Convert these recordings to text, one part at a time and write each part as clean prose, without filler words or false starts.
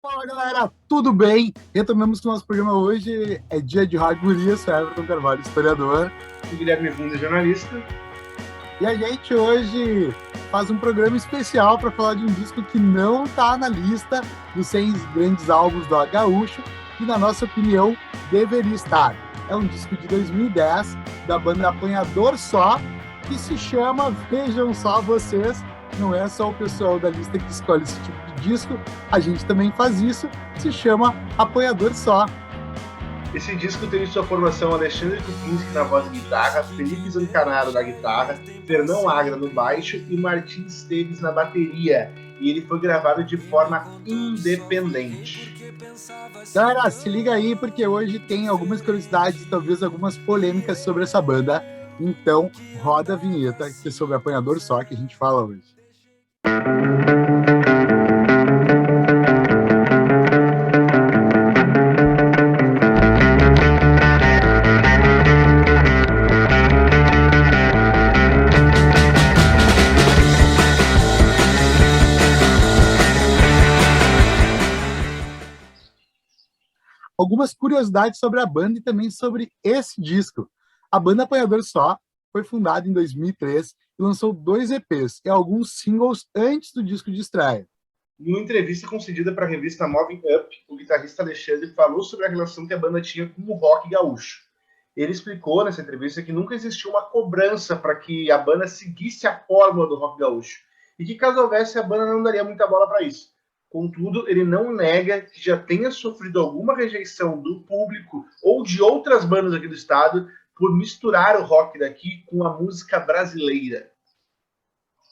Fala galera, tudo bem? Retomamos com o nosso programa hoje. É dia de Rock Gurias, sou Everton Carvalho, historiador. O Guilherme Bunda, jornalista. E a gente hoje faz um programa especial para falar de um disco que não está na lista dos 100 grandes álbuns do Gaúcho e, na nossa opinião, deveria estar. É um disco de 2010 da banda Apanhador Só, que se chama, vejam só vocês, não é só o pessoal da lista que escolhe esse tipo de disco, a gente também faz isso, se chama Apanhador Só. Esse disco tem em sua formação Alexandre Kupinski na voz e guitarra, Felipe Zancanaro na guitarra, Fernão Agra no baixo e Martim Esteves na bateria. E ele foi gravado de forma independente. Galera, se liga aí porque hoje tem algumas curiosidades, talvez algumas polêmicas sobre essa banda. Então, roda a vinheta que é sobre Apanhador Só que a gente fala hoje. Algumas curiosidades sobre a banda e também sobre esse disco. A banda Apanhador Só foi fundada em 2003 e lançou 2 EPs e alguns singles antes do disco de estreia. Em uma entrevista concedida para a revista Moving Up, o guitarrista Alexandre falou sobre a relação que a banda tinha com o rock gaúcho. Ele explicou nessa entrevista que nunca existiu uma cobrança para que a banda seguisse a fórmula do rock gaúcho e que caso houvesse, a banda não daria muita bola para isso. Contudo, ele não nega que já tenha sofrido alguma rejeição do público ou de outras bandas aqui do estado por misturar o rock daqui com a música brasileira.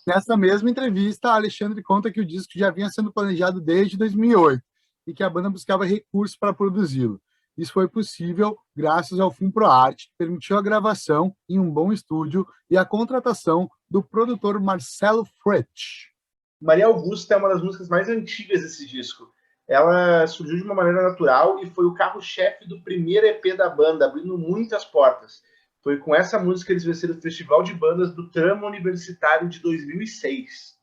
Nessa mesma entrevista, Alexandre conta que o disco já vinha sendo planejado desde 2008 e que a banda buscava recursos para produzi-lo. Isso foi possível graças ao FUNPROARTE, que permitiu a gravação em um bom estúdio e a contratação do produtor Marcelo Frech. Maria Augusta é uma das músicas mais antigas desse disco. Ela surgiu de uma maneira natural e foi o carro-chefe do primeiro EP da banda, abrindo muitas portas. Foi com essa música que eles venceram o Festival de Bandas do Trama Universitário de 2006.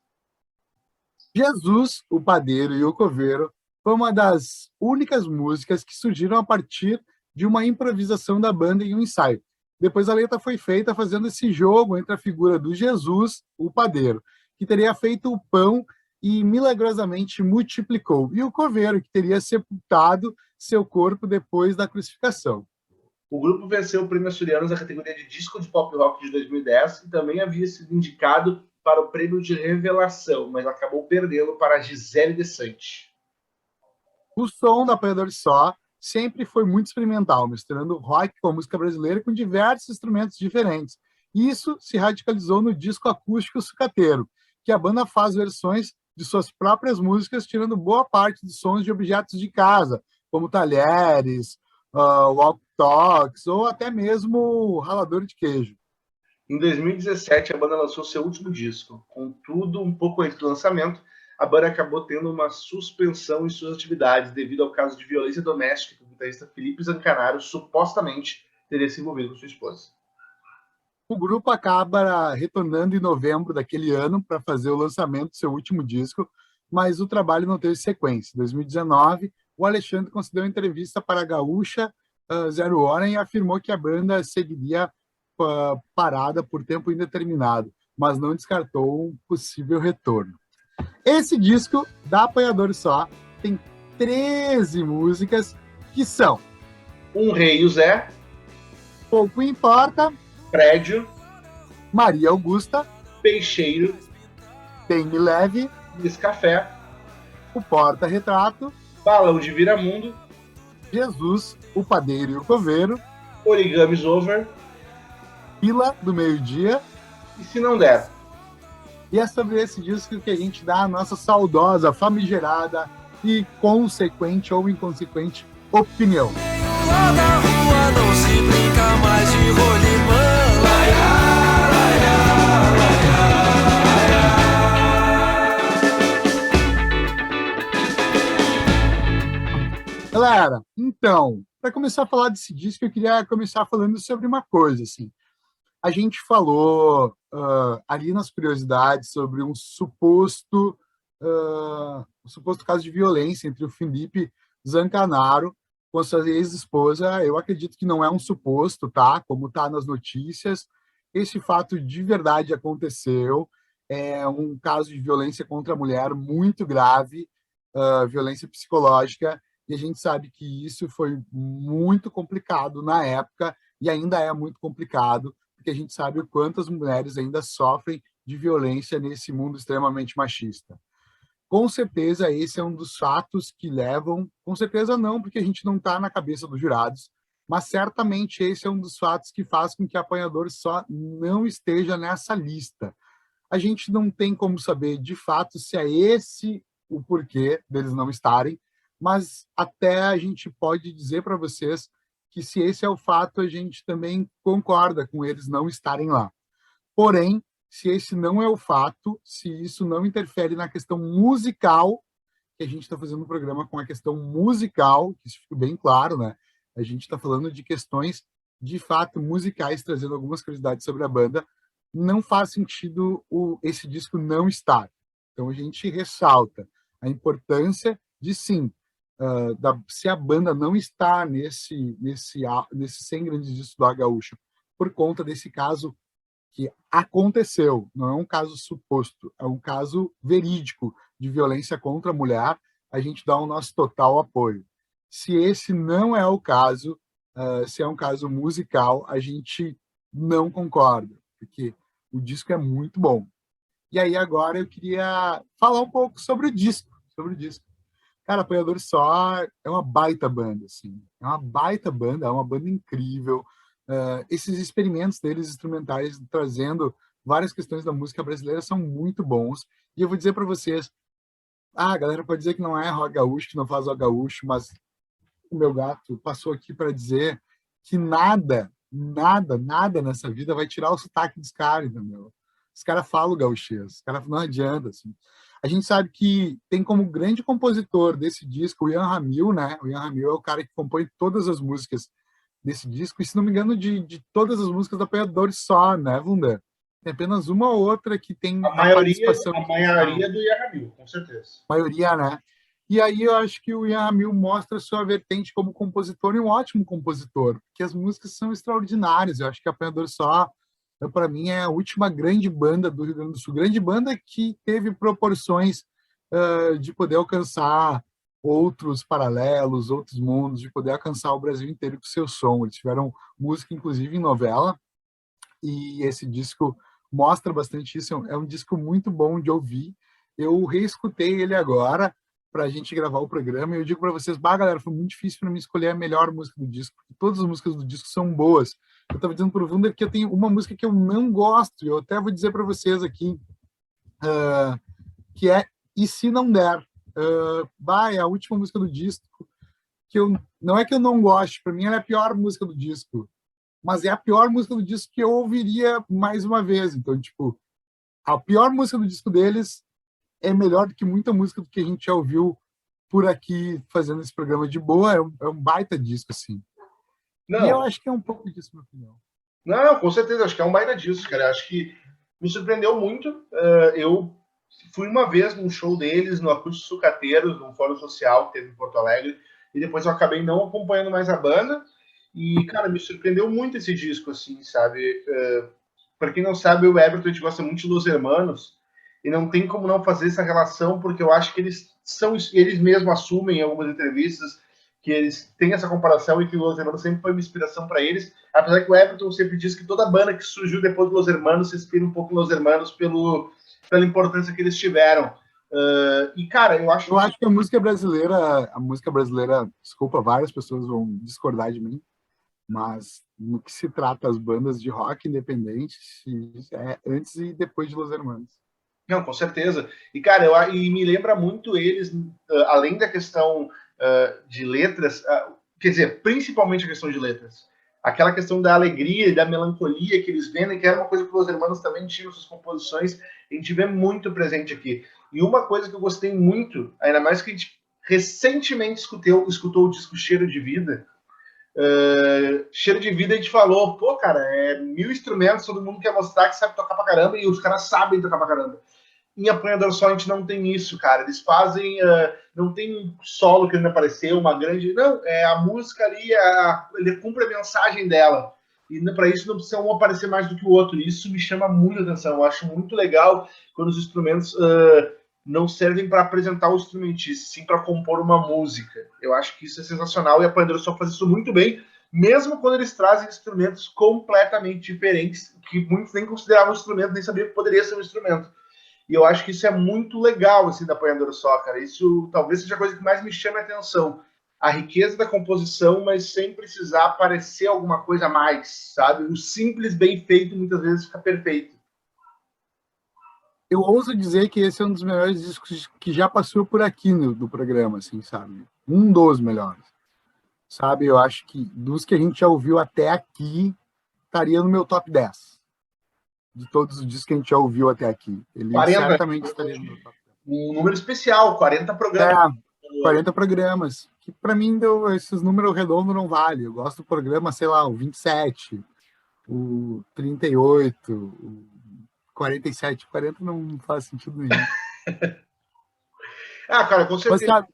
Jesus, o Padeiro e o Coveiro foi uma das únicas músicas que surgiram a partir de uma improvisação da banda em um ensaio. Depois a letra foi feita fazendo esse jogo entre a figura do Jesus, o padeiro, que teria feito o pão e milagrosamente multiplicou, e o coveiro, que teria sepultado seu corpo depois da crucificação. O grupo venceu o Prêmio Açorianos na categoria de Disco de Pop Rock de 2010 e também havia sido indicado para o Prêmio de Revelação, mas acabou perdendo para Gisele De Sante. O som da Apanhador Só sempre foi muito experimental, misturando rock com a música brasileira com diversos instrumentos diferentes. Isso se radicalizou no disco acústico Sucateiro, que a banda faz versões de suas próprias músicas, tirando boa parte dos sons de objetos de casa, como talheres, walk-talks ou até mesmo ralador de queijo. Em 2017, a banda lançou seu último disco. Contudo, um pouco antes do lançamento, a banda acabou tendo uma suspensão em suas atividades devido ao caso de violência doméstica que o guitarrista Felipe Zancanaro supostamente teria se envolvido com sua esposa. O grupo acaba retornando em novembro daquele ano para fazer o lançamento do seu último disco, mas o trabalho não teve sequência. Em 2019, o Alexandre concedeu uma entrevista para a Gaúcha Zero Hora e afirmou que a banda seguiria parada por tempo indeterminado, mas não descartou um possível retorno. Esse disco, da Apanhador Só, tem 13 músicas que são Um Rei e o Zé, Pouco Importa, Prédio, Maria Augusta, Peixeiro, Tem Me Leve, Descafé, O Porta-Retrato, Balão de Viramundo, Jesus, o Padeiro e o Coveiro, Origamis Over Fila do Meio-Dia. e Se Não Der. E é sobre esse disco que a gente dá a nossa saudosa, famigerada e consequente ou inconsequente opinião. Lá na rua não se brinca mais de rolimã. Galera, então, para começar a falar desse disco, eu queria começar falando sobre uma coisa, assim. A gente falou ali nas curiosidades sobre um suposto o suposto caso de violência entre o Felipe Zancanaro com a sua ex-esposa. Eu acredito que não é um suposto, tá? Como tá nas notícias. Esse fato de verdade aconteceu. É um caso de violência contra a mulher muito grave, violência psicológica, e a gente sabe que isso foi muito complicado na época e ainda é muito complicado, porque a gente sabe o quanto as mulheres ainda sofrem de violência nesse mundo extremamente machista. Com certeza, esse é um dos fatos que levam, com certeza não, porque a gente não está na cabeça dos jurados, mas certamente esse é um dos fatos que faz com que Apanhador Só não esteja nessa lista. A gente não tem como saber de fato se é esse o porquê deles não estarem, mas até a gente pode dizer para vocês que se esse é o fato, a gente também concorda com eles não estarem lá. Porém, se esse não é o fato, se isso não interfere na questão musical, que a gente está fazendo um programa com a questão musical, que isso fica bem claro, né? A gente está falando de questões de fato musicais, trazendo algumas curiosidades sobre a banda. Não faz sentido esse disco não estar. Então a gente ressalta a importância de sim, se a banda não está nesse 100 grandes discos do Gaúcho por conta desse caso que aconteceu, não é um caso suposto, é um caso verídico de violência contra a mulher, a gente dá o nosso total apoio. Se esse não é o caso, se é um caso musical, a gente não concorda, porque o disco é muito bom. E aí agora eu queria falar um pouco sobre o disco. Cara, Apanhador Só é uma baita banda, assim. É uma baita banda, é uma banda incrível. Esses experimentos deles instrumentais, trazendo várias questões da música brasileira, são muito bons. E eu vou dizer para vocês, a galera pode dizer que não é rock gaúcho, que não faz rock gaúcho, mas o meu gato passou aqui para dizer que nada nessa vida vai tirar o sotaque dos caras, entendeu? Os caras falam gauchês, os caras não adianta, assim. A gente sabe que tem como grande compositor desse disco o Ian Ramil, né? O Ian Ramil é o cara que compõe todas as músicas desse disco, e se não me engano, de todas as músicas do Apanhador Só, né, Wunda? Tem apenas uma ou outra que tem A participação. maioria do Ian Ramil, com certeza. A maioria, né? E aí eu acho que o Ian Ramil mostra sua vertente como compositor e um ótimo compositor, porque as músicas são extraordinárias. Eu acho que Apanhador Só, para mim, é a última grande banda do Rio Grande do Sul. Grande banda que teve proporções de poder alcançar outros paralelos, outros mundos, de poder alcançar o Brasil inteiro com seu som. Eles tiveram música, inclusive, em novela, e esse disco mostra bastante isso. É um disco muito bom de ouvir. Eu reescutei ele agora para a gente gravar o programa, e eu digo para vocês, galera, foi muito difícil para mim escolher a melhor música do disco, porque todas as músicas do disco são boas. Eu estava dizendo para o Wunder que eu tenho uma música que eu não gosto, e eu até vou dizer para vocês aqui, que é E Se Não Der. É a última música do disco, que não é que eu não goste, para mim ela é a pior música do disco, mas é a pior música do disco que eu ouviria mais uma vez. Então, tipo, a pior música do disco deles é melhor do que muita música do que a gente já ouviu por aqui fazendo esse programa de boa. É um baita disco, assim. Não. E eu acho que é um pouco disso, na minha opinião. Não, com certeza, acho que é um baita disco, cara. Acho que me surpreendeu muito. Eu fui uma vez num show deles, no Acústico Sucateiros, num fórum social que teve em Porto Alegre, e depois eu acabei não acompanhando mais a banda. E, cara, me surpreendeu muito esse disco, assim, sabe? Para quem não sabe, o Everton, a gente gosta muito de Los Hermanos, e não tem como não fazer essa relação, porque eu acho que eles mesmos assumem em algumas entrevistas que eles têm essa comparação e que o Los Hermanos sempre foi uma inspiração para eles, apesar que o Everton sempre diz que toda banda que surgiu depois do Los Hermanos se inspira um pouco em Los Hermanos pela importância que eles tiveram. E, cara, eu acho que a música brasileira, desculpa, várias pessoas vão discordar de mim, mas no que se trata as bandas de rock independente, é antes e depois de Los Hermanos. Não, com certeza. E, cara, e me lembra muito eles, além da questão de letras, quer dizer, principalmente a questão de letras, aquela questão da alegria e da melancolia que eles vendem, que era uma coisa que os Hermanos também tinham suas composições, a gente vê muito presente aqui. E uma coisa que eu gostei muito, ainda mais que a gente recentemente escutou o disco Cheiro de Vida. Cheiro de Vida, a gente falou, pô, cara, 1000 instrumentos, todo mundo quer mostrar que sabe tocar pra caramba, e os caras sabem tocar pra caramba. Em Apanhador Só a gente não tem isso, cara. Eles fazem... não tem um solo querendo aparecer, uma grande... Não, a música ali, ele cumpre a mensagem dela. E para isso não precisa um aparecer mais do que o outro. E isso me chama muito a atenção. Eu acho muito legal quando os instrumentos não servem para apresentar o instrumentista, sim para compor uma música. Eu acho que isso é sensacional e a Apanhador Só faz isso muito bem, mesmo quando eles trazem instrumentos completamente diferentes, que muitos nem consideravam um instrumento, nem sabiam que poderia ser um instrumento. E eu acho que isso é muito legal, assim, da Apanhador Só, cara. Isso talvez seja a coisa que mais me chama a atenção. A riqueza da composição, mas sem precisar parecer alguma coisa a mais, sabe? O simples bem feito, muitas vezes, fica perfeito. Eu ouso dizer que esse é um dos melhores discos que já passou por aqui no programa, assim, sabe? Um dos melhores. Sabe, eu acho que dos que a gente já ouviu até aqui, estaria no meu top 10. De todos os discos que a gente já ouviu até aqui. Ele 40, certamente estaria no meu top 10. Um número especial, 40 programas. 40 programas. Que para mim, esses números redondos não valem. Eu gosto do programa, sei lá, o 27, o 38, o 47. 40 não faz sentido nenhum. Cara, com certeza. Mas,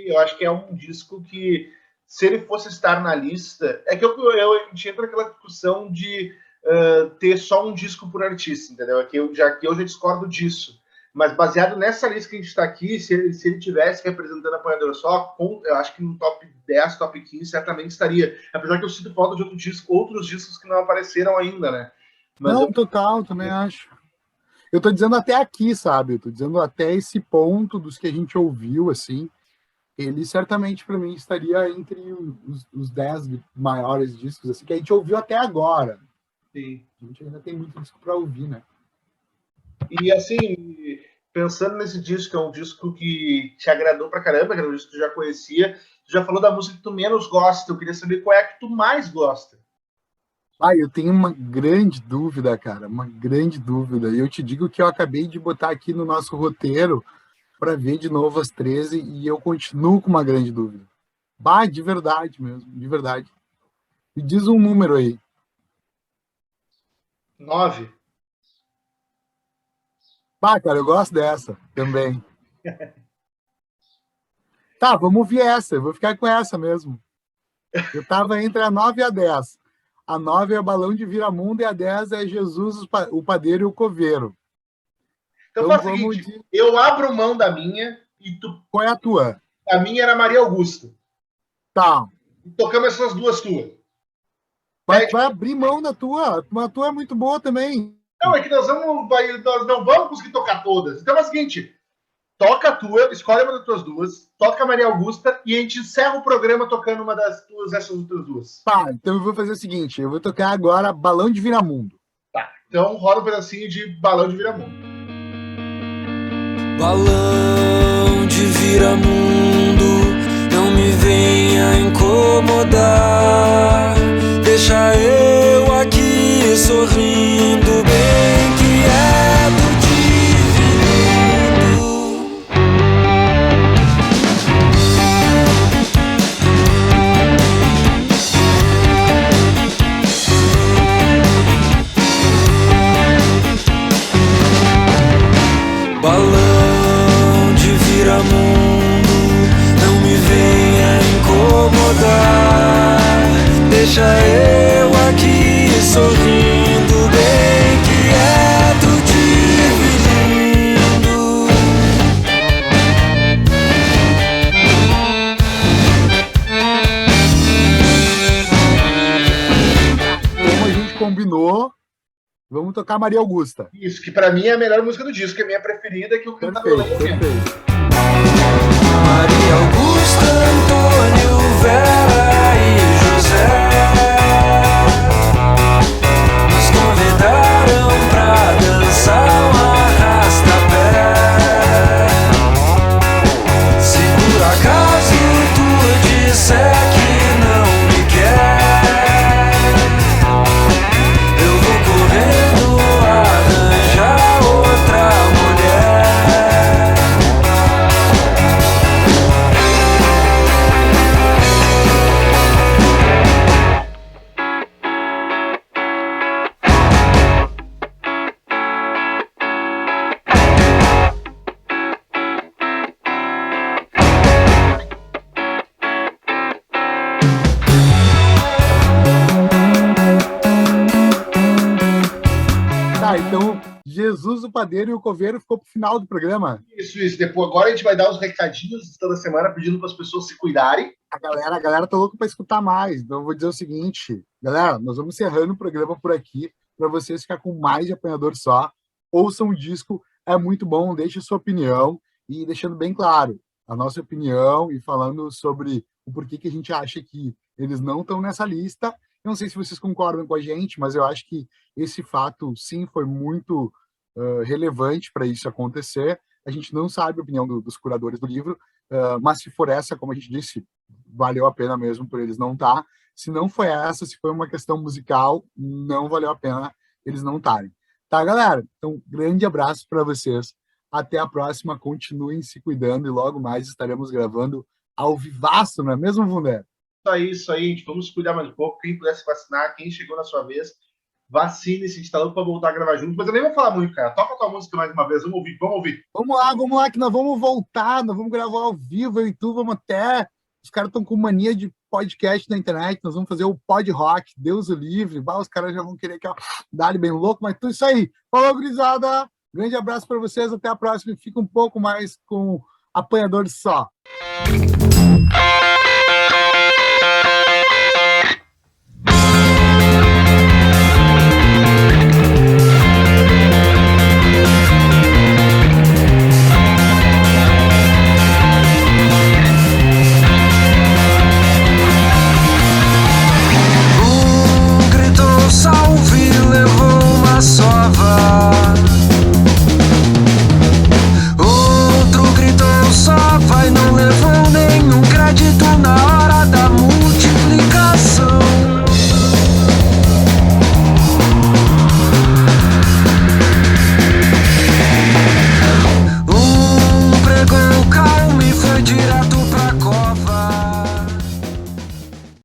eu acho que é um disco que, se ele fosse estar na lista... É que a gente entra naquela discussão de ter só um disco por artista, entendeu? É que eu já discordo disso. Mas baseado nessa lista que a gente está aqui, se ele tivesse representando a Apanhador Só, eu acho que no top 10, top 15, certamente estaria. Apesar que eu sinto falta de outros discos que não apareceram ainda, né? Mas total, também acho. Eu tô dizendo até aqui, sabe? Eu tô dizendo até esse ponto dos que a gente ouviu, assim. Ele certamente, para mim, estaria entre os 10 maiores discos, assim, que a gente ouviu até agora. Sim. A gente ainda tem muito disco para ouvir, né? E assim, pensando nesse disco, que é um disco que te agradou pra caramba, que era um disco que tu já conhecia, tu já falou da música que tu menos gosta, eu queria saber qual é a que tu mais gosta. Eu tenho uma grande dúvida, cara, uma grande dúvida. E eu te digo que eu acabei de botar aqui no nosso roteiro para ver de novo as 13 e eu continuo com uma grande dúvida. De verdade mesmo, de verdade. Me diz um número aí. 9. Cara, eu gosto dessa também. Tá, vamos ouvir essa. Eu vou ficar com essa mesmo. Eu tava entre a 9 e a 10. A 9 é Balão de Viramundo e a 10 é Jesus, o Padeiro e o Coveiro. Então faz o seguinte, eu abro mão da minha e tu... Qual é a tua? A minha era Maria Augusta. Tá. Tocamos essas duas tuas. Vai abrir mão da tua. A tua é muito boa também. Não, é que nós não vamos conseguir tocar todas. Então é o seguinte, toca a tua, escolhe uma das tuas duas, toca a Maria Augusta e a gente encerra o programa tocando uma das tuas, essas outras duas. Tá, então eu vou fazer o seguinte, eu vou tocar agora Balão de Viramundo. Tá, então roda um pedacinho de Balão de Viramundo. Balão de Viramundo, não me venha incomodar. Deixa eu aqui sorrindo, bem quieto, divino. Balão de Viramundo, não me venha incomodar. Deixa eu aqui sorrindo, bem quieto, divino. Como a gente combinou, vamos tocar Maria Augusta. Isso, que pra mim é a melhor música do disco, que é a minha preferida, que eu canto. Perfeito. Maria Augusta, Antônio, Vera e José nos convidaram pra dançar um arrasta-pé. Se por acaso tu disser que não me quer, eu vou correndo arranjar outra mulher. Então, Jesus, o padeiro e o coveiro ficou pro final do programa. Isso. Depois, agora a gente vai dar os recadinhos toda semana pedindo para as pessoas se cuidarem. A galera tá louca para escutar mais. Então, eu vou dizer o seguinte, galera, nós vamos encerrando o programa por aqui para vocês ficar com mais de apanhador só. Ouçam o disco, é muito bom, deixe sua opinião e deixando bem claro a nossa opinião e falando sobre o porquê que a gente acha que eles não estão nessa lista. Eu não sei se vocês concordam com a gente, mas eu acho que esse fato, sim, foi muito relevante para isso acontecer. A gente não sabe a opinião dos curadores do livro, mas se for essa, como a gente disse, valeu a pena mesmo por eles não estar. Se não foi essa, se foi uma questão musical, não valeu a pena eles não estarem. Tá, galera? Então, grande abraço para vocês. Até a próxima. Continuem se cuidando e logo mais estaremos gravando ao vivaço, não é mesmo, Vunder? Isso aí, gente. Vamos cuidar mais um pouco. Quem puder se vacinar, quem chegou na sua vez, vacine-se, está louco para voltar a gravar junto. Mas eu nem vou falar muito, cara. Toca a tua música mais uma vez. Vamos ouvir. Vamos lá, que nós vamos voltar, nós vamos gravar ao vivo, eu e tu, vamos até... Os caras estão com mania de podcast na internet, nós vamos fazer o Pod Rock, Deus o livre, os caras já vão querer que eu dá-lhe bem louco, mas tudo isso aí. Falou, gurizada! Grande abraço para vocês, até a próxima e fica um pouco mais com apanhador só.